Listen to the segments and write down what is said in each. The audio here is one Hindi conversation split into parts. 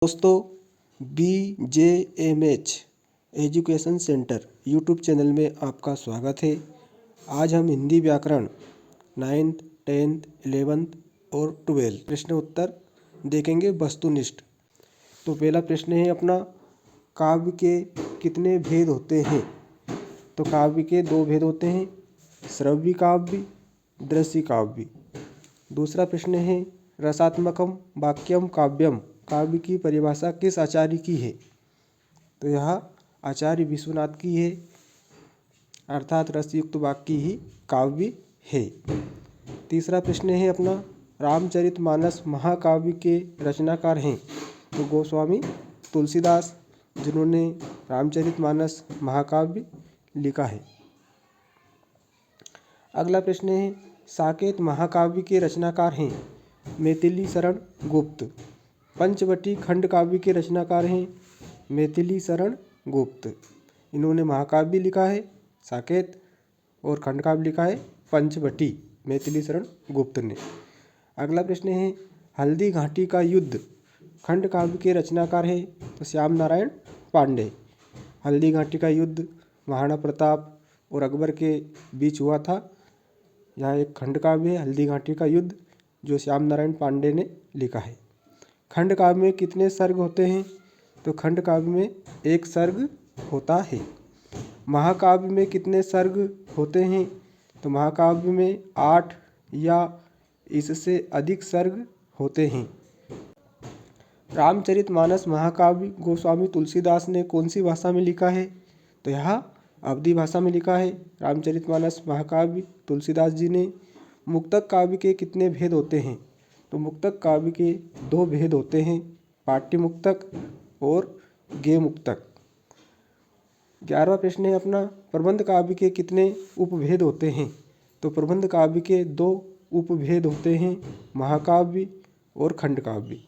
दोस्तों, BJMH education centre YouTube channel में आपका स्वागत है। आज हम हिंदी व्याकरण 9th, 10th, 11th और 12th प्रश्न उत्तर देखेंगे वस्तुनिष्ठ। तो पहला प्रश्न है अपना, काव्य के कितने भेद होते हैं? तो काव्य के दो भेद होते हैं, श्रव्य काव्य, दृश्य काव्य। दूसरा प्रश्न है, रसात्मकम वाक्यम काव्यम, काव्य की परिभाषा किस आचार्य की है? तो यह आचार्य विश्वनाथ की है, अर्थात रसयुक्त वाक्य ही काव्य है। तीसरा प्रश्न है अपना, रामचरितमानस महाकाव्य के रचनाकार हैं? तो गोस्वामी तुलसीदास, जिन्होंने रामचरितमानस महाकाव्य लिखा है। अगला प्रश्न है, साकेत महाकाव्य के रचनाकार हैं? मैथिली शरण गुप्त। पंचवटी खंड काव्य के रचनाकार हैं? मैथिली शरण गुप्त। इन्होंने महाकाव्य लिखा है साकेत और खंड काव्य लिखा है पंचवटी, मैथिली शरण गुप्त ने। अगला प्रश्न है, हल्दी घाटी का युद्ध खंड काव्य के रचनाकार है? तो श्याम नारायण पांडे। हल्दी घाटी का युद्ध महाराणा प्रताप और अकबर के बीच हुआ था। यह एक खंड काव्य है, हल्दी घाटी का युद्ध, जो श्याम नारायण पांडे ने लिखा है। खंड काव्य में कितने सर्ग होते हैं? तो खंड काव्य में एक सर्ग होता है। महाकाव्य में कितने सर्ग होते हैं? तो महाकाव्य में 8 या इससे अधिक सर्ग होते हैं। रामचरितमानस महाकाव्य गोस्वामी तुलसीदास ने कौन सी भाषा में लिखा है? तो यह अवधी भाषा में लिखा है रामचरितमानस महाकाव्य तुलसीदास जी ने। मुक्तक काव्य के कितने भेद होते हैं? तो मुक्तक काव्य के 2 भेद होते हैं, पाठ्य मुक्तक और गेय मुक्तक। 11वां प्रश्न है अपना, प्रबंध काव्य के कितने उपभेद होते हैं? तो प्रबंध काव्य के 2 उपभेद होते हैं, महाकाव्य और खंड काव्य।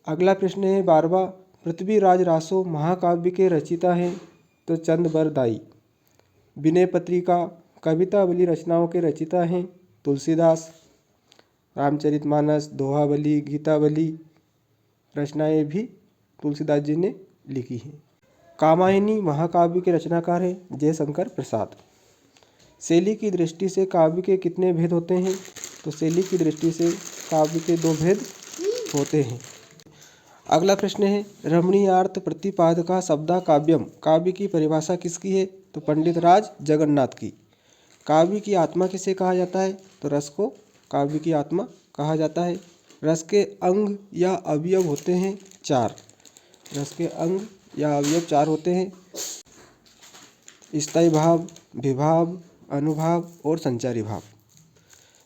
अगला प्रश्न है 12वां, पृथ्वीराज रासो महाकाव्य के रचिता हैं? तो चंद बरदाई। विनय पत्रिका कवितावली रचनाओं के रचिता हैं? तुलसीदास। रामचरितमानस, दोहावली, गीतावली रचनाएं भी तुलसीदास जी ने लिखी हैं। कामायनी महाकाव्य के रचनाकार हैं? जयशंकर प्रसाद। शैली की दृष्टि से काव्य के कितने भेद होते हैं? तो शैली की दृष्टि से काव्य के 2 भेद होते हैं। अगला प्रश्न है, रमणीयार्थ प्रतिपादका शब्दा काव्यम, काव्य की परिभाषा किसकी है? तो पंडित राज जगन्नाथ की। काव्य की आत्मा किसे कहा जाता है? तो रस को काव्य की आत्मा कहा जाता है। रस के अंग या अवयव होते हैं 4। रस के अंग या अवयव 4 होते हैं, स्थायी भाव, विभाव, अनुभाव और संचारी भाव।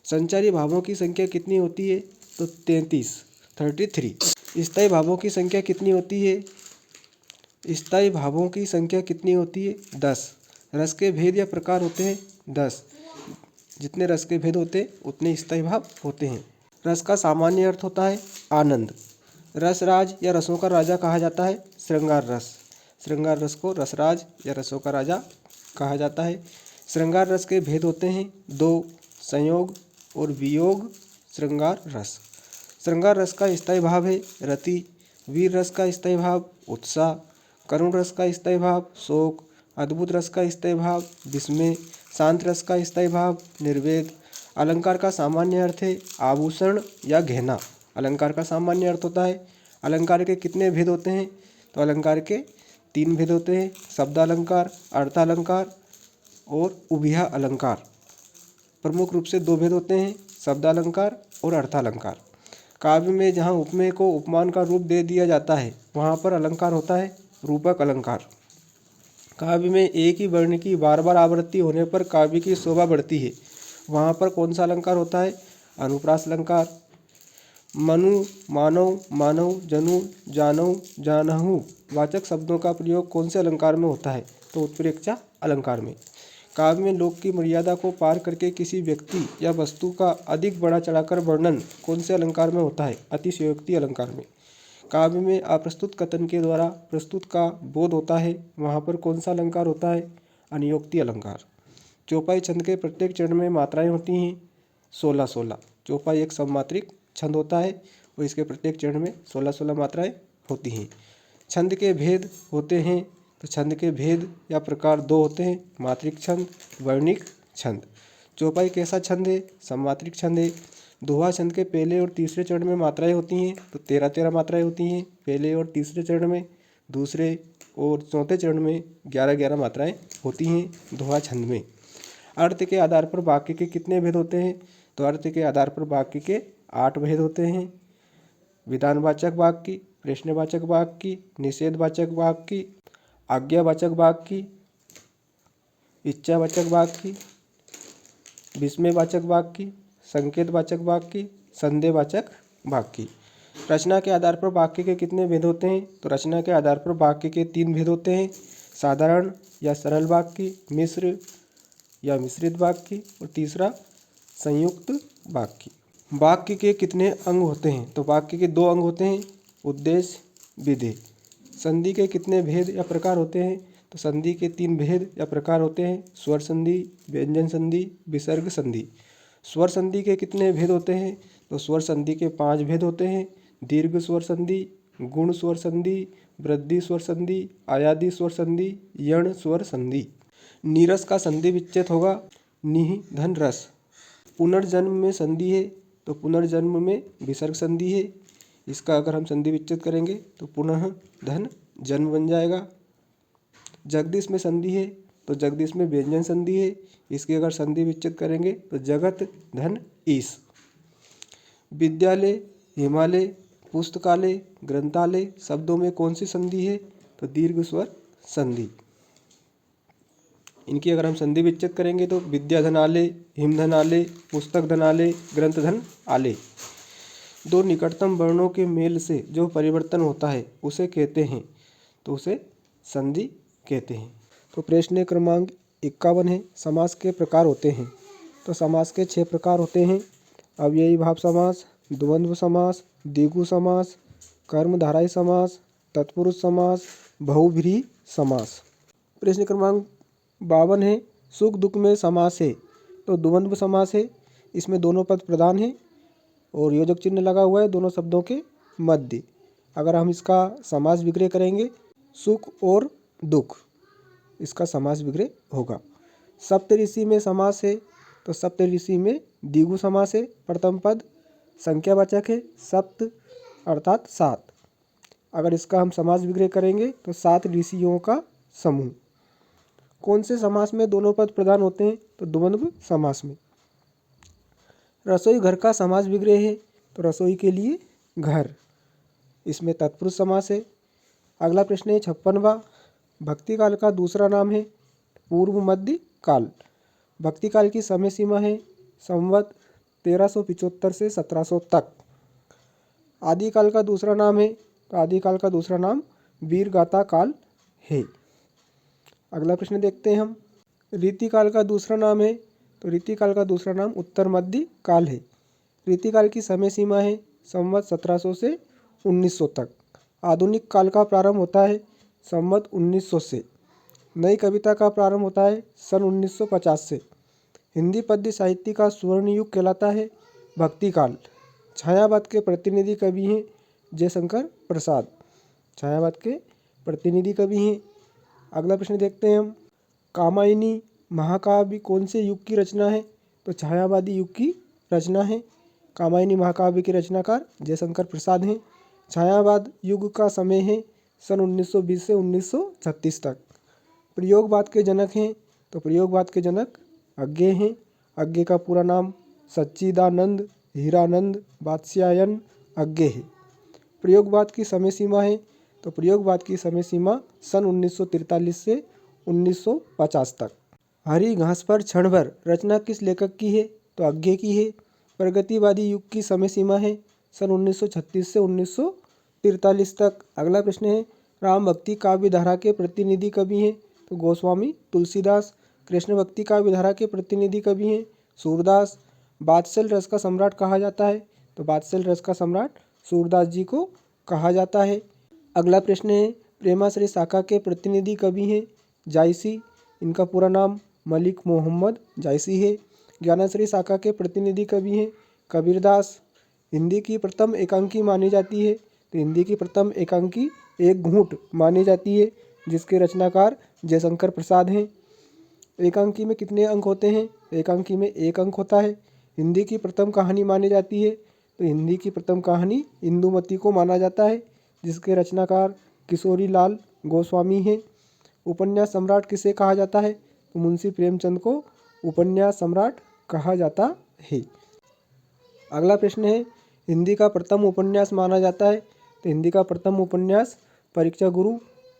संचारी भावों की संख्या कितनी होती है? तो 33। स्थायी भावों की संख्या कितनी होती है? स्थायी भावों की संख्या कितनी होती है? 10। रस के भेद या प्रकार होते हैं 10। जितने रस के भेद होते हैं उतने स्थायी भाव होते हैं। रस का सामान्य अर्थ होता है आनंद। रसराज या रसों का राजा कहा जाता है श्रृंगार रस। श्रृंगार रस को रसराज या रसों का राजा कहा जाता है। श्रृंगार रस के भेद होते हैं 2, संयोग और वियोग श्रृंगार रस। श्रृंगार रस का स्थायी भाव है रति। वीर रस का स्थायी भाव उत्साह। करुण रस का स्थायी भाव शोक। अद्भुत रस का स्थायी भाव विस्मय। शांत रस का स्थायी भाव निर्वेद। अलंकार का सामान्य अर्थ है आभूषण या गहना। अलंकार का सामान्य अर्थ होता है। अलंकार के कितने भेद होते हैं? तो अलंकार के 3 भेद होते हैं, शब्दालंकार, अर्थालंकार और उभिया अलंकार। प्रमुख रूप से 2 भेद होते हैं, शब्दालंकार और अर्थालंकार। काव्य में जहाँ उपमेय को उपमान का रूप दे दिया जाता है वहाँ पर अलंकार होता है रूपक अलंकार। काव्य में एक ही वर्ण की बार आवृत्ति होने पर काव्य की शोभा बढ़ती है, वहाँ पर कौन सा अलंकार होता है? अनुप्रास अलंकार। मनु, मानव, मानव, जनु, जानव, जानहु वाचक शब्दों का प्रयोग कौन से अलंकार में होता है? तो उत्प्रेक्षा अलंकार में। काव्य में लोक की मर्यादा को पार करके किसी व्यक्ति या वस्तु का अधिक बढ़ा चढ़ाकर वर्णन कौन से अलंकार में होता है? अतिशयोक्ति अलंकार में। काव्य में अप्रस्तुत कथन के द्वारा प्रस्तुत का बोध होता है, वहाँ पर कौन सा अलंकार होता है? अनियोक्ति अलंकार। चौपाई छंद के प्रत्येक चरण में मात्राएं होती हैं 16-16। चौपाई एक सममात्रिक छंद होता है और इसके प्रत्येक चरण में 16-16 मात्राएं होती हैं। छंद के भेद होते हैं, तो छंद के भेद या प्रकार दो होते हैं, मात्रिक छंद, वर्णिक छंद। चौपाई कैसा छंद है? सममात्रिक छंद है। दोहा छंद के पहले और तीसरे चरण में मात्राएं होती हैं, तो 13-13 मात्राएं होती हैं पहले और तीसरे चरण में। दूसरे और चौथे चरण में 11-11 मात्राएं होती हैं दोहा छंद में। अर्थ के आधार पर वाक्य के कितने भेद होते हैं? तो अर्थ के आधार पर वाक्य के 8 भेद होते हैं। विधानवाचक वाक्य, प्रश्नवाचक वाक्य, निषेधवाचक वाक्य, आज्ञावाचक वाक्य, इच्छावाचक वाक्य, विस्मयवाचक वाक्य, संकेतवाचक वाक्य, संदेहवाचक वाक्य। रचना के आधार पर वाक्य के कितने भेद होते हैं? तो रचना के आधार पर वाक्य के 3 भेद होते हैं, साधारण या सरल वाक्य, मिश्र या मिश्रित वाक्य, और तीसरा संयुक्त वाक्य। वाक्य के कितने अंग होते हैं? तो वाक्य के 2 अंग होते हैं, उद्देश्य, विधेय। संधि के कितने भेद या प्रकार होते हैं? तो संधि के 3 भेद या प्रकार होते हैं, स्वर संधि, व्यंजन संधि, विसर्ग संधि। स्वर संधि के कितने भेद होते हैं? तो स्वर संधि के 5 भेद होते हैं, दीर्घ स्वर संधि, गुण स्वर संधि, वृद्धि स्वर संधि, आयादी स्वर संधि, यण स्वर संधि। नीरस का संधि विच्छेद होगा निह धन रस। पुनर्जन्म में संधि है, तो पुनर्जन्म में विसर्ग संधि है। इसका अगर हम संधि विच्छेद करेंगे तो पुनः धन जन्म बन जाएगा। जगदीश में संधि है, तो जगदीश में व्यंजन संधि है। इसकी अगर संधि विच्छेद करेंगे तो जगत धन ईश। विद्यालय, हिमालय, पुस्तकालय, ग्रंथालय शब्दों में कौन सी संधि है? तो दीर्घ स्वर संधि। इनकी अगर हम संधि विच्छेद करेंगे तो विद्याधनालय, हिमधनालय, पुस्तक धनालय, ग्रंथ धन आलय। दो निकटतम वर्णों के मेल से जो परिवर्तन होता है उसे कहते हैं, तो उसे संधि कहते हैं। तो प्रश्न क्रमांक 51 है, समास के प्रकार होते हैं। तो समास के 6 प्रकार होते हैं, अव्ययी भाव समास, द्वंद्व समास, द्विगु समास, कर्मधारय समास, तत्पुरुष समास, बहुव्रीहि समास। प्रश्न क्रमांक 52 है, सुख दुख में समास है। तो द्वंद्व समास है, इसमें दोनों पद प्रधान हैं और योजक चिन्ह लगा हुआ है दोनों शब्दों के मध्य। अगर हम इसका समास विग्रह करेंगे, सुख और दुख, इसका समास विग्रह होगा। सप्तऋषि में समास है, तो सप्तऋषि में द्विगु समास है। प्रथम पद संख्यावाचक है, सप्त अर्थात 7। अगर इसका हम समास विग्रह करेंगे तो 7 ऋषियों का समूह। कौन से समास में दोनों पद प्रधान होते हैं? तो द्वंद्व समास में। रसोई घर का समास विग्रह है, तो रसोई के लिए घर, इसमें तत्पुरुष समास है। अगला प्रश्न है 56वां, भक्ति काल का दूसरा नाम है पूर्व मध्य काल। भक्ति काल की समय सीमा है संवत 1375 से 1700 तक। आदिकाल का दूसरा नाम है, तो आदिकाल का दूसरा नाम वीरगाथा काल है। अगला प्रश्न देखते हैं हम, रीतिकाल का दूसरा नाम है, तो रीतिकाल का दूसरा नाम उत्तर मध्य काल है। रीतिकाल की समय सीमा है संवत 1700 से 1900 तक। आधुनिक काल का प्रारंभ होता है संवत 1900 से। नई कविता का प्रारंभ होता है सन 1950 से। हिंदी पद्य साहित्य का स्वर्ण युग कहलाता है भक्ति काल। छायावाद के प्रतिनिधि कवि हैं जयशंकर प्रसाद, छायावाद के प्रतिनिधि कवि हैं। अगला प्रश्न देखते हैं हम, कामायनी महाकाव्य कौन से युग की रचना है? तो छायावादी युग की रचना है। कामायनी महाकाव्य के रचनाकार जयशंकर प्रसाद हैं। छायावाद युग का समय है सन 1920 से 1936 तक। प्रयोगवाद के जनक हैं, तो प्रयोगवाद के जनक अज्ञे हैं। अज्ञे का पूरा नाम सच्चिदानंद हीरानंद वात्स्यायन अज्ञे है। प्रयोगवाद की समय सीमा है, तो प्रयोगवाद की समय सीमा सन 1943 से 1950 तक। हरी घास पर क्षण भर रचना किस लेखक की है? तो अज्ञे की है। प्रगतिवादी युग की समय सीमा है सन 1936 से 1943 तक। अगला प्रश्न है, राम भक्ति काव्य धारा के प्रतिनिधि कवि हैं? तो गोस्वामी तुलसीदास। कृष्ण भक्ति काव्य धारा के प्रतिनिधि कवि हैं सूरदास। बात्सल रस का सम्राट कहा जाता है? तो बात्सल रस का सम्राट सूरदास जी को कहा जाता है। अगला प्रश्न है, प्रेमाश्रय शाखा के प्रतिनिधि कवि हैं जायसी। इनका पूरा नाम मलिक मोहम्मद जायसी है। ज्ञानाश्रय शाखा के प्रतिनिधि कवि हैं कबीरदास। हिंदी की प्रथम एकांकी मानी जाती है? तो हिंदी की प्रथम एकांकी एक घूंट मानी जाती है, जिसके रचनाकार जयशंकर प्रसाद हैं। एकांकी में कितने अंक होते हैं? एकांकी में 1 अंक होता है। हिंदी की प्रथम कहानी मानी जाती है? तो हिंदी की प्रथम कहानी इंदुमती को माना जाता है, जिसके रचनाकार किशोरी लाल गोस्वामी हैं। उपन्यास सम्राट किसे कहा जाता है? तो मुंशी प्रेमचंद को उपन्यास सम्राट कहा जाता है। अगला प्रश्न है, हिंदी का प्रथम उपन्यास माना जाता है? तो हिंदी का प्रथम उपन्यास परीक्षा गुरु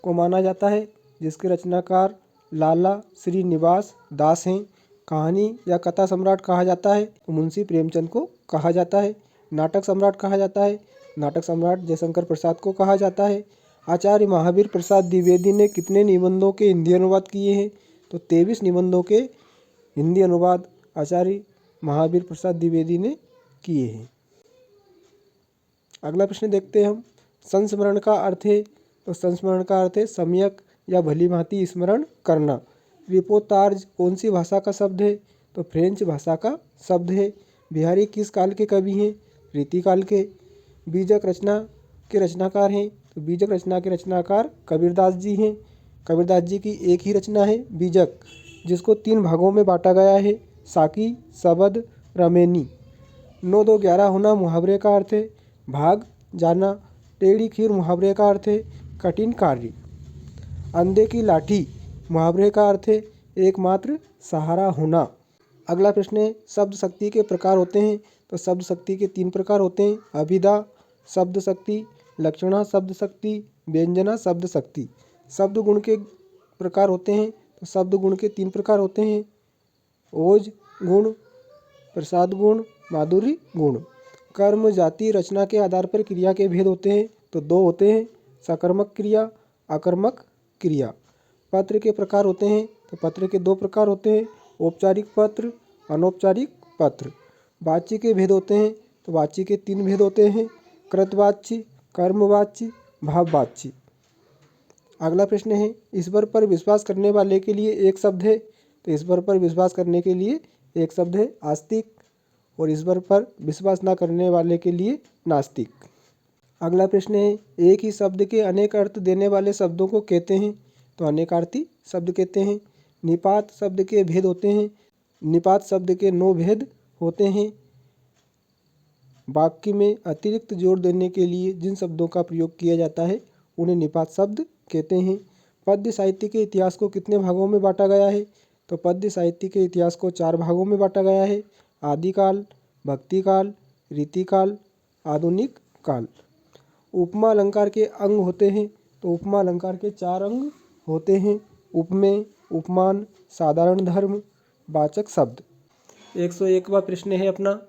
को माना जाता है, जिसके रचनाकार लाला श्रीनिवास दास हैं। कहानी या कथा सम्राट कहा जाता है? तो मुंशी प्रेमचंद को कहा जाता है। नाटक सम्राट कहा जाता है? नाटक सम्राट जयशंकर प्रसाद को कहा जाता है। आचार्य महावीर प्रसाद द्विवेदी ने कितने निबंधों के हिंदी अनुवाद किए हैं? तो 23 निबंधों के हिंदी अनुवाद आचार्य महावीर प्रसाद द्विवेदी ने किए हैं। अगला प्रश्न देखते हैं हम, संस्मरण का अर्थ है? तो संस्मरण का अर्थ है सम्यक या भली भांति स्मरण करना। रिपोर्टाज कौन सी भाषा का शब्द है? तो फ्रेंच भाषा का शब्द है। बिहारी किस काल के कवि हैं? रीतिकाल के। बीजक रचना के रचनाकार हैं? तो बीजक रचना के रचनाकार कबीरदास जी हैं। कबीरदास जी की एक ही रचना है बीजक, जिसको 3 भागों में बांटा गया है, साकी, सबद, रमेनी। 9 2 11 होना मुहावरे का अर्थ है भाग जाना। टेढ़ी खीर मुहावरे का अर्थ है कठिन कार्य। अंधे की लाठी मुहावरे का अर्थ है एकमात्र सहारा होना। अगला प्रश्न है, शब्द शक्ति के प्रकार होते हैं? तो शब्द शक्ति के 3 प्रकार होते हैं, अभिधा शब्द शक्ति, लक्षणा शब्द शक्ति, व्यंजना शब्द शक्ति। शब्द गुण के प्रकार होते हैं? तो शब्द गुण के 3 प्रकार होते हैं, ओज गुण, प्रसाद गुण, माधुरी गुण। कर्म जाति रचना के आधार पर क्रिया के भेद होते हैं? तो 2 होते हैं, सकर्मक क्रिया, अकर्मक क्रिया। पत्र के प्रकार होते हैं? तो पत्र के 2 प्रकार होते हैं, औपचारिक पत्र, अनौपचारिक पत्र। वाच्य के भेद होते हैं? तो वाच्य के 3 भेद होते हैं, कृतवाच्य, कर्मवाच्य, भाववाच्य। अगला प्रश्न है, ईश्वर पर विश्वास करने वाले के लिए एक शब्द है? तो ईश्वर पर विश्वास करने के लिए एक शब्द है आस्तिक, और ईश्वर पर विश्वास न करने वाले के लिए नास्तिक। अगला प्रश्न है, एक ही शब्द के अनेक अर्थ देने वाले शब्दों को कहते हैं? तो अनेकार्थी शब्द कहते हैं। निपात शब्द के भेद होते हैं? निपात शब्द के 9 भेद होते हैं। वाक्य में अतिरिक्त जोड़ देने के लिए जिन शब्दों का प्रयोग किया जाता है उन्हें निपात शब्द कहते हैं। पद्य साहित्य के इतिहास को कितने भागों में बांटा गया है? तो पद्य साहित्य के इतिहास को 4 भागों में बांटा गया है, आदिकाल, भक्तिकाल, रीतिकाल, आधुनिक काल। उपमा अलंकार के अंग होते हैं? तो उपमा अलंकार के 4 अंग होते हैं, उपमेय, उपमान, साधारण धर्म, वाचक शब्द। 101वां प्रश्न है अपना,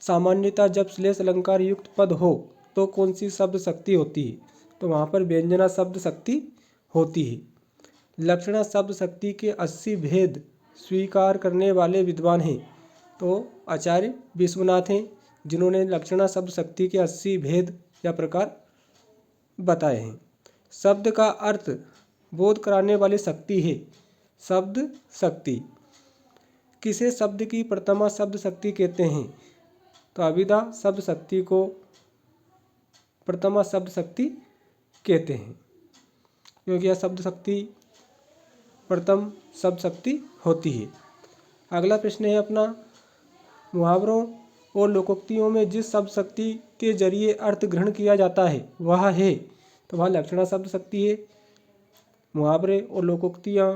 सामान्यतः जब श्लेष अलंकार युक्त पद हो तो कौन सी शब्द शक्ति होती है? तो वहाँ पर व्यंजना शब्द शक्ति होती है। लक्षणा शब्द शक्ति के 80 भेद स्वीकार करने वाले विद्वान हैं? तो आचार्य विश्वनाथ हैं, जिन्होंने लक्षणा शब्द शक्ति के 80 भेद या प्रकार बताए हैं। शब्द का अर्थ बोध कराने वाली शक्ति है शब्द शक्ति। किसे शब्द की प्रथमा शब्द शक्ति कहते हैं? तो अभिधा शब्द शक्ति को प्रथमा शब्द शक्ति कहते हैं, क्योंकि यह शब्द शक्ति प्रथम शब्द शक्ति होती है। अगला प्रश्न है अपना, मुहावरों और लोकोक्तियों में जिस शब्द शक्ति के जरिए अर्थ ग्रहण किया जाता है वह है? तो वह लक्षणा शब्द शक्ति है। मुहावरे और लोकोक्तियाँ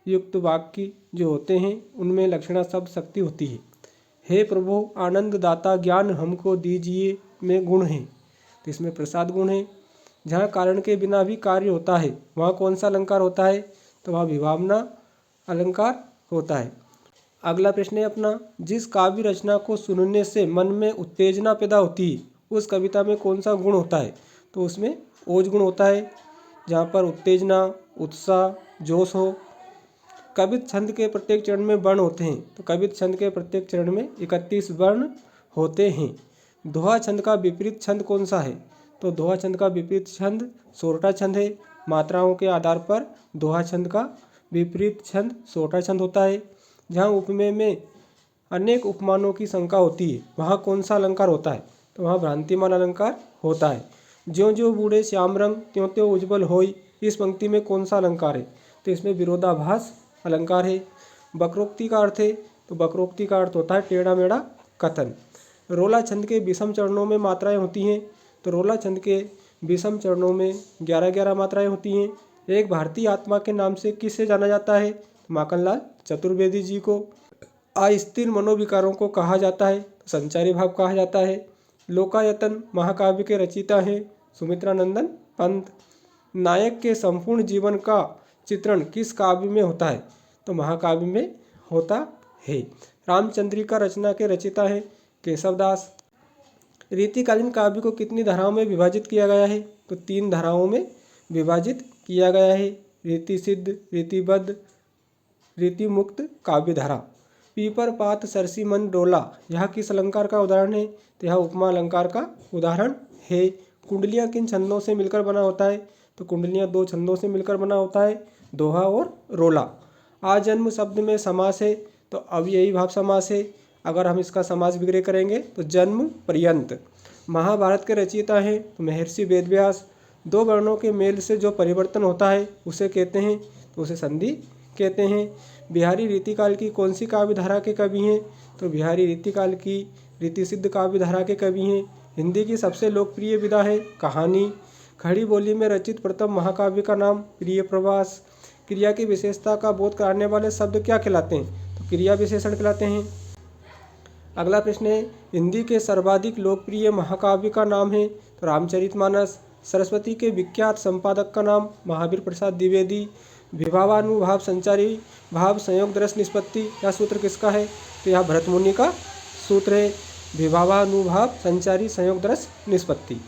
युक्त वाक्य जो होते हैं उनमें लक्षणा शब्द शक्ति होती है। हे प्रभु आनंद दाता ज्ञान हमको दीजिए में गुण है? तो इसमें प्रसाद गुण है। जहाँ कारण के बिना भी कार्य होता है वहाँ कौन सा अलंकार होता है? तो वहाँ विभावना अलंकार होता है। अगला प्रश्न है अपना, जिस काव्य रचना को सुनने से मन में उत्तेजना पैदा होती है उस कविता में कौन सा गुण होता है? तो उसमें ओज गुण होता है, जहाँ पर उत्तेजना, उत्साह, जोश हो। कवित छंद के प्रत्येक चरण में वर्ण होते हैं? तो कवित छंद के प्रत्येक चरण में 31 वर्ण होते हैं। दोहा छंद का विपरीत छंद कौन सा है? तो दोहा छंद का विपरीत छंद सोरठा छंद है। मात्राओं के आधार पर दोहा छंद का विपरीत छंद सोरठा छंद होता है। जहाँ उपमेय में अनेक उपमानों की शंका होती है वहाँ कौन सा अलंकार होता है? तो वहाँ भ्रांतिमान अलंकार होता है। ज्यों ज्यों बूढ़े श्याम रंग त्यों त्यों उज्ज्वल होई, इस पंक्ति में कौन सा अलंकार है? तो इसमें विरोधाभास अलंकार है। वक्रोक्ति का अर्थ है, तो वक्रोक्ति का अर्थ होता है टेढ़ा मेढ़ा कथन। रोला छंद के विषम चरणों में मात्राएं होती हैं, तो रोला छंद के विषम चरणों में 11-11 मात्राएं होती हैं। एक भारतीय आत्मा के नाम से किसे जाना जाता है? माखनलाल चतुर्वेदी जी को। अस्थिर मनोविकारों को कहा जाता है, संचारी भाव कहा जाता है। लोकायतन महाकाव्य के रचयिता हैं सुमित्रानंदन पंत। नायक के संपूर्ण जीवन का चित्रण किस काव्य में होता है? तो महाकाव्य में होता है। रामचंद्रिका रचना के रचयिता हैं केशवदास। रीतिकालीन काव्य को कितनी धाराओं में विभाजित किया गया है? तो 3 धाराओं में विभाजित किया गया है। रीति सिद्ध, रीतिबद्ध, रीति मुक्त काव्य धारा। पीपर पात सरसी मन डोला, यह किस अलंकार का उदाहरण है? तो यह उपमा अलंकार का उदाहरण है। कुंडलियाँ किन छंदों से मिलकर बना होता है? तो कुंडलियाँ 2 छंदों से मिलकर बना होता है, दोहा और रोला। आजन्म शब्द में समास है, तो अब यही भाव समास है। अगर हम इसका समास विग्रह करेंगे तो जन्म पर्यंत। महाभारत के रचयिता हैं तो महर्षि वेदव्यास। 2 वर्णों के मेल से जो परिवर्तन होता है उसे कहते हैं, तो उसे संधि कहते हैं। बिहारी रीतिकाल की कौन सी काव्य धारा के कवि हैं? तो बिहारी रीतिकाल की रीतिसिद्ध काव्य धारा के कवि हैं। हिंदी की सबसे लोकप्रिय विधा है कहानी। खड़ी बोली में रचित प्रथम महाकाव्य का नाम प्रिय प्रवास। क्रिया की विशेषता का बोध कराने वाले शब्द क्या कहलाते हैं? तो क्रिया विशेषण कहलाते हैं। अगला प्रश्न है, हिंदी के सर्वाधिक लोकप्रिय महाकाव्य का नाम है? तो रामचरितमानस। सरस्वती के विख्यात संपादक का नाम महावीर प्रसाद द्विवेदी। विभावानुभाव संचारी भाव संयोग दृश निष्पत्ति, यह सूत्र किसका है? तो यह भरत मुनि का सूत्र है। विभावानुभाव संचारी संयोग दृश निष्पत्ति।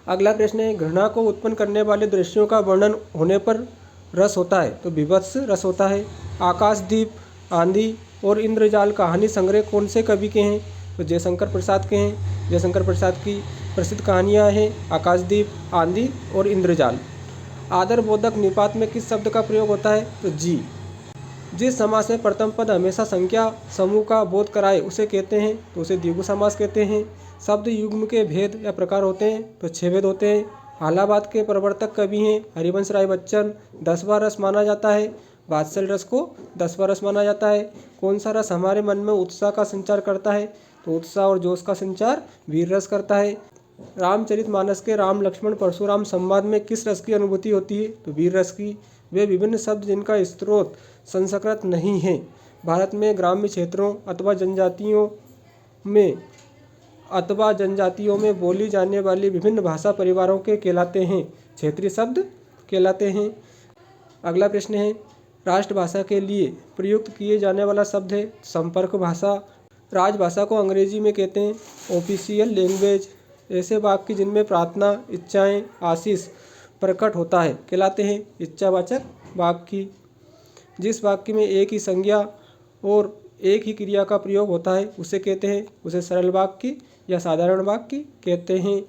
अगला प्रश्न है, घृणा को उत्पन्न करने वाले दृश्यों का वर्णन होने पर रस होता है, तो विभत्स रस होता है। आकाशदीप, आंधी और इंद्रजाल कहानी संग्रह कौन से कवि के हैं? तो जयशंकर प्रसाद के हैं। जयशंकर प्रसाद की प्रसिद्ध कहानियाँ हैं आकाशदीप, आंधी और इंद्रजाल। आदरबोधक निपात में किस शब्द का प्रयोग होता है? तो जी। जिस समास में प्रथम पद हमेशा संख्या समूह का बोध कराए उसे कहते हैं, तो उसे द्विगु समास कहते हैं। शब्द युग्म के भेद या प्रकार होते हैं, तो 6 भेद होते हैं। हालाबाद के प्रवर्तक कवि हैं हरिवंश राय बच्चन। 10वां रस माना जाता है, वात्सल रस को 10वां रस माना जाता है। कौन सा रस हमारे मन में उत्साह का संचार करता है? तो उत्साह और जोश का संचार वीर रस करता है। रामचरितमानस के राम लक्ष्मण परशुराम संवाद में किस रस की अनुभूति होती है? तो वीर रस की। वे विभिन्न शब्द जिनका स्रोत संस्कृत नहीं है, भारत में ग्राम्य क्षेत्रों अथवा जनजातियों में बोली जाने वाली विभिन्न भाषा परिवारों के कहलाते हैं, क्षेत्रीय शब्द कहलाते हैं। अगला प्रश्न है, राष्ट्रभाषा के लिए प्रयुक्त किए जाने वाला शब्द है संपर्क भाषा। राजभाषा को अंग्रेजी में कहते हैं ऑफिशियल लैंग्वेज। ऐसे वाक्य जिनमें प्रार्थना, इच्छाएं, आशीष प्रकट होता है कहलाते हैं इच्छावाचक वाक्य। जिस वाक्य में एक ही संज्ञा और एक ही क्रिया का प्रयोग होता है उसे सरल वाक्य या साधारण वाक्य कहते हैं।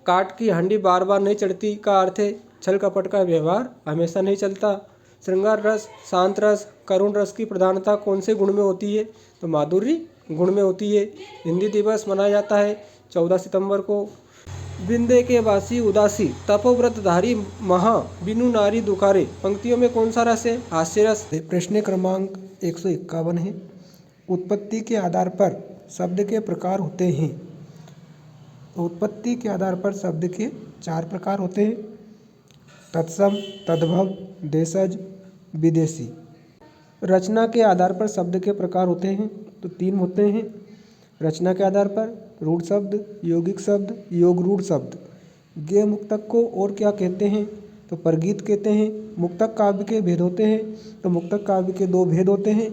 काठ की हांडी बार बार नहीं चढ़ती का अर्थ है छल कपट का व्यवहार हमेशा नहीं चलता। श्रृंगार रस, शांत रस, करुण रस की प्रधानता कौन से गुण में होती है? तो माधुर्य गुण में होती है। हिंदी दिवस मनाया जाता है 14 सितंबर को। बिंदे के वासी उदासी, तपोव्रतधारी महा, बिनु नारी दुखारे, पंक्तियों में कौन सा रस है? हास्य रस। प्रश्न क्रमांक 151 है, उत्पत्ति के आधार पर शब्द के प्रकार होते हैं। उत्पत्ति के आधार पर शब्द के 4 प्रकार होते हैं, तत्सम, तद्भव, देशज, विदेशी। रचना के आधार पर शब्द के प्रकार होते हैं, तो 3 होते हैं। रचना के आधार पर रूढ़ शब्द, यौगिक शब्द, योग रूढ़ शब्द। गेय मुक्तक को और क्या कहते हैं? तो परगीत कहते हैं। मुक्तक काव्य के भेद होते हैं, तो मुक्तक काव्य के 2 भेद होते हैं,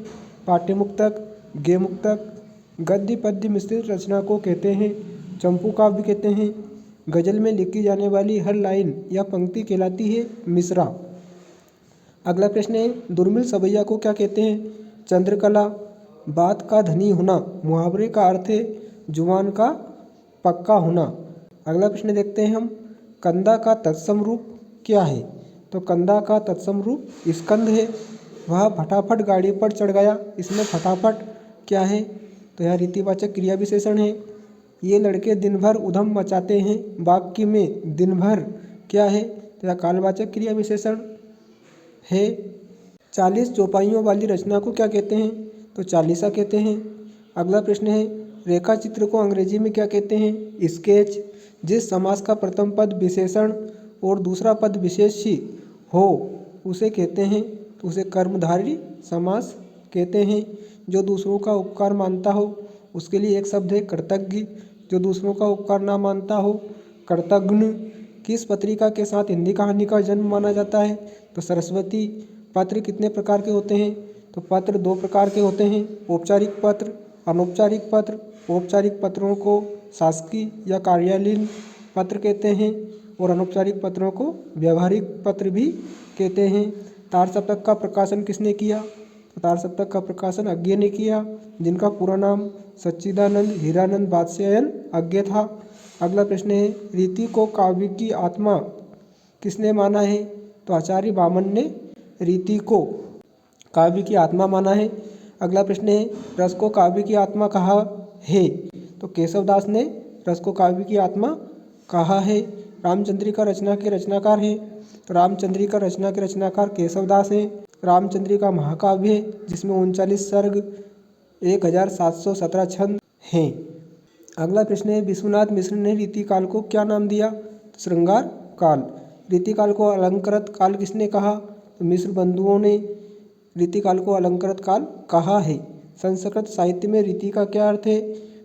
पाठ्य मुक्तक, गेय मुक्तक। गद्य पद्य मिश्रित रचना को कहते हैं चंपू काव्य कहते हैं। गजल में लिखी जाने वाली हर लाइन या पंक्ति कहलाती है मिसरा। अगला प्रश्न है, दुर्मिल सवैया को क्या कहते हैं? चंद्रकला। बात का धनी होना, मुहावरे का अर्थ है जुबान का पक्का होना। अगला प्रश्न देखते हैं हम, कंदा का तत्सम रूप क्या है? तो कंदा का तत्सम रूप स्कंद है। वह फटाफट गाड़ी पर चढ़ गया, इसमें फटाफट क्या है? तो यह रीतिवाचक क्रिया विशेषण है। ये लड़के दिन भर उधम मचाते हैं। वाक्य में दिन भर क्या है? तो यह कालवाचक क्रिया विशेषण है। 40 चौपाइयों वाली रचना को क्या कहते हैं? तो चालीसा कहते हैं। अगला प्रश्न है, रेखा चित्र को अंग्रेजी में क्या कहते हैं? स्केच। जिस समास का प्रथम पद विशेषण और दूसरा पद विशेष्य हो उसे कहते हैं, तो उसे कर्मधारय समास कहते हैं। जो दूसरों का उपकार मानता हो उसके लिए एक शब्द है कृतज्ञ। जो दूसरों का उपकार ना मानता हो कृतघ्न। किस पत्रिका के साथ हिंदी कहानी का जन्म माना जाता है? तो सरस्वती। पत्र कितने प्रकार के होते हैं? तो पत्र 2 प्रकार के होते हैं, औपचारिक पत्र, अनौपचारिक पत्र। औपचारिक पत्रों को शासकीय या कार्यालयीन पत्र कहते हैं और अनौपचारिक पत्रों को व्यवहारिक पत्र भी कहते हैं। तारसप्तक का प्रकाशन किसने किया? तो तारसप्तक का प्रकाशन अज्ञे ने किया, जिनका पूरा नाम सच्चिदानंद हीरानंद वात्स्यायन अज्ञे था। अगला प्रश्न है, रीति को काव्य की आत्मा किसने माना है? तो आचार्य वामन ने रीति को काव्य की आत्मा माना है। अगला प्रश्न है, रस को काव्य की आत्मा कहा है? तो केशवदास ने रस को काव्य की आत्मा कहा है। रामचंद्रिका रचना के रचनाकार हैं? तो रामचंद्रिका रचना के रचनाकार केशवदास हैं। रामचंद्रिका महाकाव्य है जिसमें 39 सर्ग 1717 छंद हैं। अगला प्रश्न है, विश्वनाथ मिश्र ने रीतिकाल को क्या नाम दिया? तो श्रृंगार काल। रीतिकाल को अलंकृत काल किसने कहा? तो मिश्र बंधुओं ने रीतिकाल को अलंकृत काल कहा है। संस्कृत साहित्य में रीति का क्या अर्थ है?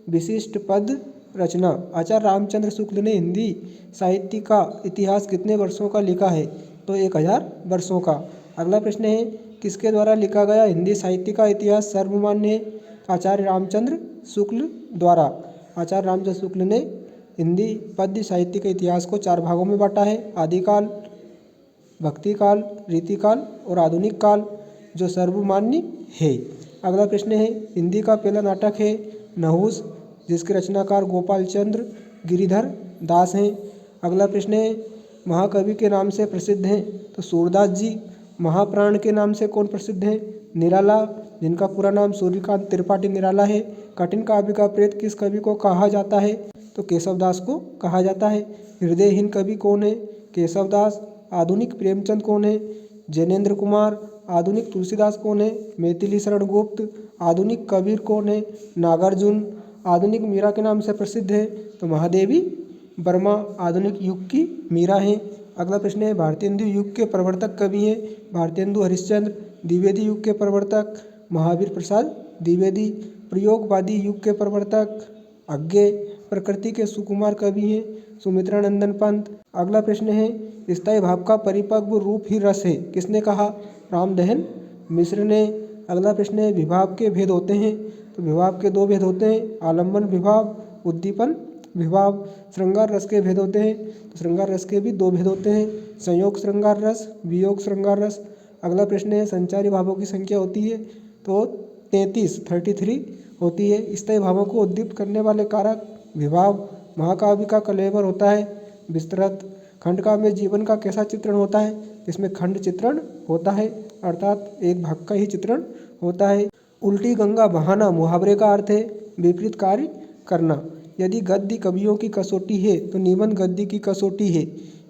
विशिष्ट पद रचना। आचार्य रामचंद्र शुक्ल ने हिंदी साहित्य का इतिहास कितने वर्षों का लिखा है? तो 1000 वर्षों का। अगला प्रश्न है, किसके द्वारा लिखा गया हिंदी साहित्य का इतिहास सर्वमान्य है? आचार्य रामचंद्र शुक्ल द्वारा। आचार्य रामचंद्र शुक्ल ने हिंदी पद्य साहित्य के इतिहास को 4 भागों में बांटा है, आदिकाल, भक्तिकाल, रीतिकाल और आधुनिक काल, जो सर्वमान्य है। अगला प्रश्न है, हिंदी का पहला नाटक है नहुस, जिसके रचनाकार गोपाल चंद्र गिरिधर दास हैं। अगला प्रश्न है, महाकवि के नाम से प्रसिद्ध हैं? तो सूरदास जी। महाप्राण के नाम से कौन प्रसिद्ध है? निराला, जिनका पूरा नाम सूर्यकांत त्रिपाठी निराला है। कठिन काव्य का प्रेत किस कवि को कहा जाता है? तो केशवदास को कहा जाता है। हृदयहीन कवि कौन है? केशवदास। आधुनिक प्रेमचंद कौन है? जैनेन्द्र कुमार। आधुनिक तुलसीदास कौन है? मैथिली शरण गुप्त। आधुनिक कबीर कौन है? नागार्जुन। आधुनिक मीरा के नाम से प्रसिद्ध है? तो महादेवी वर्मा आधुनिक युग की मीरा हैं। अगला प्रश्न है, भारतेंदु युग के प्रवर्तक कवि हैं? भारतेंदु हरिश्चंद्र। द्विवेदी युग के प्रवर्तक महावीर प्रसाद द्विवेदी। प्रयोगवादी युग के प्रवर्तक अज्ञे। प्रकृति के सुकुमार कवि हैं? सुमित्रा नंदन पंत। अगला प्रश्न है, स्थायी भाव का परिपक्व रूप ही रस है, किसने कहा? रामदहन मिश्र ने। अगला प्रश्न है, विभाव के भेद होते हैं? तो विभाव के 2 भेद होते हैं, आलम्बन विभाव, उद्दीपन विभाव। श्रृंगार रस के भेद होते हैं? तो श्रृंगार रस के भी 2 भेद होते हैं, संयोग श्रृंगार रस, वियोग श्रृंगार रस। अगला प्रश्न है, संचारी भावों की संख्या होती है? तो 33 होती है। स्थायी भावों को उद्दीप्त करने वाले कारक विभाव। महाकाव्य का कलेवर होता है विस्तृत। खंड काव्य में जीवन का कैसा चित्रण होता है? इसमें खंड चित्रण होता है, अर्थात एक भाग का ही चित्रण होता है। उल्टी गंगा बहाना मुहावरे का अर्थ है विपरीत कार्य करना। यदि गद्य कवियों की कसौटी है तो निबंध गद्य की कसौटी है।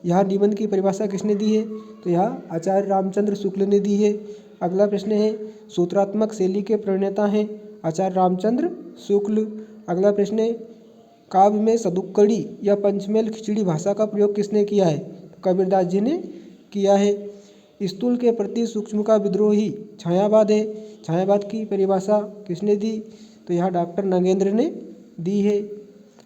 यहाँ निबंध की परिभाषा किसने दी है? तो यहाँ आचार्य रामचंद्र शुक्ल ने दी है। अगला प्रश्न है, सूत्रात्मक शैली के प्रणेता हैं? आचार्य रामचंद्र शुक्ल। अगला प्रश्न है, काव्य में सदुक्कड़ी या पंचमेल खिचड़ी भाषा का प्रयोग किसने किया है? कबीरदास जी ने किया है। स्थूल के प्रति सूक्ष्म का विद्रोही छायावाद है। छायावाद की परिभाषा किसने दी? तो यहाँ डॉक्टर नागेंद्र ने दी है।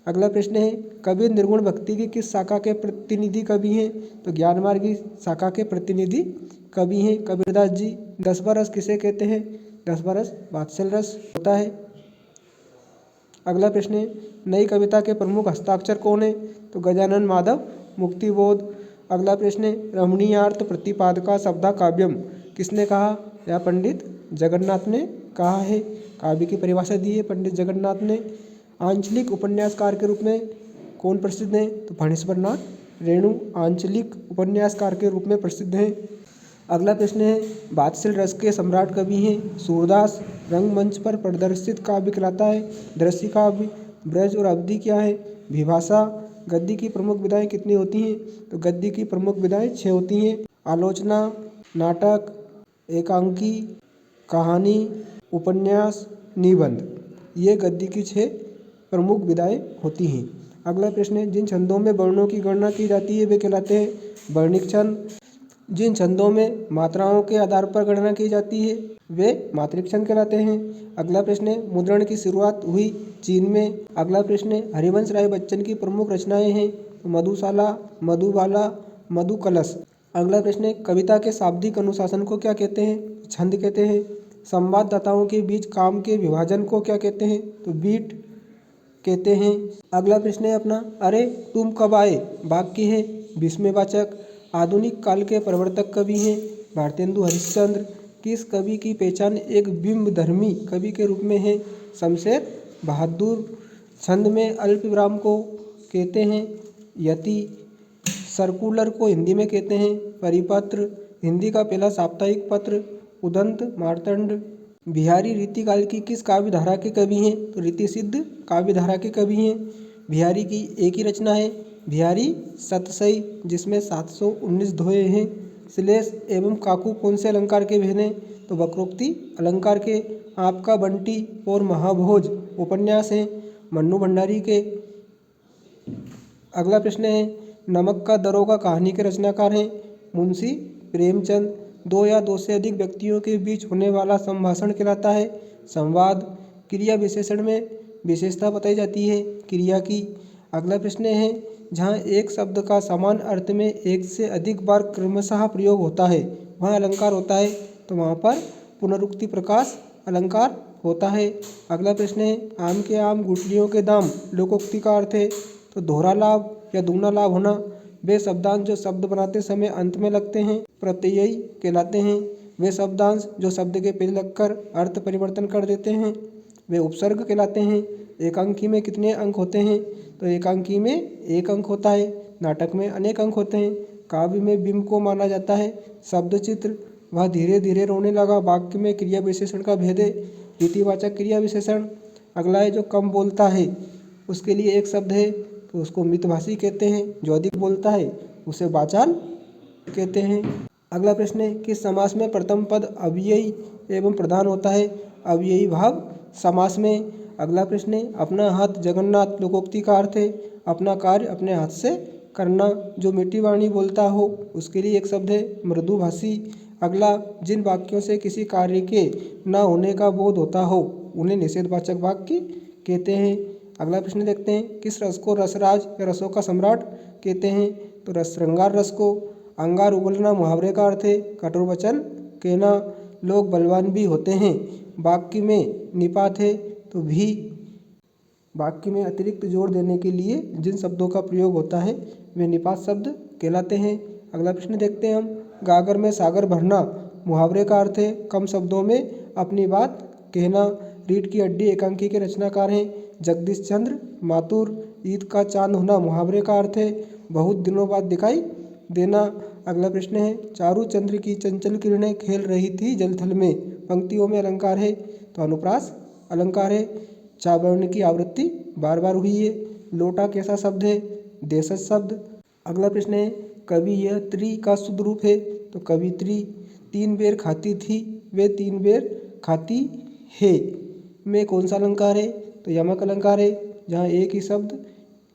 अगला प्रश्न है, कबीर निर्गुण भक्ति की किस शाखा के प्रतिनिधि कवि हैं? तो ज्ञान मार्गी शाखा के प्रतिनिधि कवि हैं कबीरदास जी। 10वां रस किसे कहते हैं? 10वां रस वात्सल रस होता है। अगला प्रश्न है, नई कविता के प्रमुख हस्ताक्षर कौन है? तो गजानन माधव मुक्तिबोध। अगला प्रश्न है, रमणीयार्थ प्रतिपादका शब्दा काव्यम किसने कहा? या पंडित जगन्नाथ ने कहा है। काव्य की परिभाषा दी है पंडित जगन्नाथ ने। आंचलिक उपन्यासकार के रूप में कौन प्रसिद्ध हैं? तो फणीश्वरनाथ रेणु आंचलिक उपन्यासकार के रूप में प्रसिद्ध हैं। अगला प्रश्न है, वात्सल रस के सम्राट कवि हैं? सूरदास। रंगमंच पर प्रदर्शित काव्य कहलाता है दृश्य काव्य। ब्रज और अवधि क्या है? विभाषा। गद्य की प्रमुख विधाएं कितनी होती हैं? तो गद्य की प्रमुख विधाएं 6 होती हैं। आलोचना, नाटक, एकांकी, कहानी, उपन्यास, निबंध, ये गद्य की 6 प्रमुख विधाएं होती हैं। अगला प्रश्न है, जिन छंदों में वर्णों की गणना की जाती है वे कहलाते हैं वर्णिक छंद। जिन छंदों में मात्राओं के आधार पर गणना की जाती है वे मात्रिक छंद कहलाते हैं। अगला प्रश्न है, मुद्रण की शुरुआत हुई चीन में। अगला प्रश्न है, हरिवंश राय बच्चन की प्रमुख रचनाएं हैं मधुशाला, मधुबाला, मधुकलश। अगला प्रश्न है, कविता के शाब्दिक अनुशासन को क्या कहते हैं? छंद कहते हैं। संवाददाताओं के बीच काम के विभाजन को क्या कहते हैं? तो बीट कहते हैं। अगला प्रश्न है अपना, अरे तुम कब आए वाक्य है विस्मयवाचक। आधुनिक काल के प्रवर्तक कवि हैं भारतेंदु हरिश्चंद्र। किस कवि की पहचान एक बिंबधर्मी कवि के रूप में है? शमशेर बहादुर। छंद में अल्प विराम को कहते हैं यति। सर्कुलर को हिंदी में कहते हैं परिपत्र। हिंदी का पहला साप्ताहिक पत्र उदंत मार्तंड। बिहारी रीतिकाल की किस काव्य धारा के कवि हैं? तो रीतिसिद्ध काव्य धारा के कवि हैं। बिहारी की एक ही रचना है बिहारी सतसई, जिसमें 719 दोहे हैं। श्लेष एवं काकू कौन से अलंकार के भेद हैं? तो वक्रोक्ति अलंकार के। आपका बंटी और महाभोज उपन्यास हैं मन्नू भंडारी के। अगला प्रश्न है, नमक का दरोगा कहानी के रचनाकार हैं मुंशी प्रेमचंद। 2 या 2 से अधिक व्यक्तियों के बीच होने वाला संभाषण कहलाता है संवाद। क्रिया विशेषण में विशेषता बताई जाती है क्रिया की। अगला प्रश्न है, जहाँ एक शब्द का समान अर्थ में एक से अधिक बार क्रमशः प्रयोग होता है वहाँ अलंकार होता है, तो वहाँ पर पुनरुक्ति प्रकाश अलंकार होता है। अगला प्रश्न है, आम के आम गुठलियों के दाम लोकोक्ति का अर्थ है, तो दोहरा लाभ या दुगना लाभ होना। वे शब्दांश जो शब्द बनाते समय अंत में लगते हैं प्रत्ययी कहलाते हैं। वे शब्दांश जो शब्द के पहले लगकर अर्थ परिवर्तन कर देते हैं वे उपसर्ग कहलाते हैं। एकांकी में कितने अंक होते हैं? तो एकांकी में 1 अंक होता है। नाटक में अनेक अंक होते हैं। काव्य में बिंब को माना जाता है शब्द चित्र। वह धीरे धीरे रोने लगा वाक्य में क्रिया विशेषण का भेद है रीतिवाचक क्रिया विशेषण। अगला है, जो कम बोलता है उसके लिए एक शब्द है तो उसको मितभाषी कहते हैं। जो अधिक बोलता है उसे वाचाल कहते हैं। अगला प्रश्न है, किस समास में प्रथम पद अव्ययी एवं प्रधान होता है? अव्ययी भाव समास में। अगला प्रश्न है, अपना हाथ जगन्नाथ लोकोक्ति का अर्थ है अपना कार्य अपने हाथ से करना। जो मीठी वाणी बोलता हो उसके लिए एक शब्द है मृदुभाषी। अगला, जिन वाक्यों से किसी कार्य के न होने का बोध होता हो उन्हें निषेधवाचक वाक्य कहते हैं। अगला प्रश्न देखते हैं, किस रस को रसराज या रसों का सम्राट कहते हैं? तो रस श्रृंगार रस को। अंगार उगलना मुहावरे का अर्थ है कठोर वचन कहना। लोग बलवान भी होते हैं वाक्य में निपात है तो भी। वाक्य में अतिरिक्त जोर देने के लिए जिन शब्दों का प्रयोग होता है वे निपात शब्द कहलाते हैं। अगला प्रश्न देखते हैं हम, गागर में सागर भरना मुहावरे का अर्थ है कम शब्दों में अपनी बात कहना। रीढ़ की हड्डी एकांकी के रचनाकार हैं जगदीश चंद्र माथुर। ईद का चांद होना मुहावरे का अर्थ है बहुत दिनों बाद दिखाई देना। अगला प्रश्न है, चारू चंद्र की चंचल किरणें खेल रही थी जलथल में। पंक्तियों में अलंकार है तो अनुप्रास अलंकार है। चावर्ण की आवृत्ति बार बार हुई है। लोटा कैसा शब्द है? देशज शब्द। अगला प्रश्न है, कवियत्री का शुद्ध रूप है तो कवित्री। 3 बेर खाती थी वे 3 बेर खाती है में कौन सा अलंकार है? तो यमक अलंकार है। जहाँ एक ही शब्द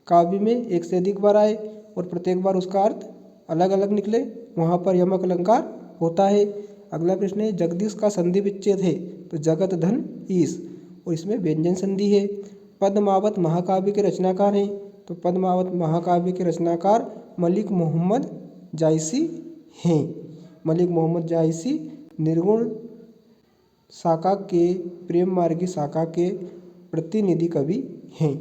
काव्य में एक से अधिक बार आए और प्रत्येक बार उसका अर्थ अलग अलग निकले वहाँ पर यमक अलंकार होता है। अगला प्रश्न है, जगदीश का संधि विच्छेद है तो जगत धन ईश, और इसमें व्यंजन संधि है। पद्मावत महाकाव्य के रचनाकार हैं तो पद्मावत महाकाव्य के रचनाकार मलिक मोहम्मद जायसी हैं। मलिक मोहम्मद जायसी निर्गुण शाखा के प्रेम मार्गी शाखा के प्रतिनिधि कवि हैं।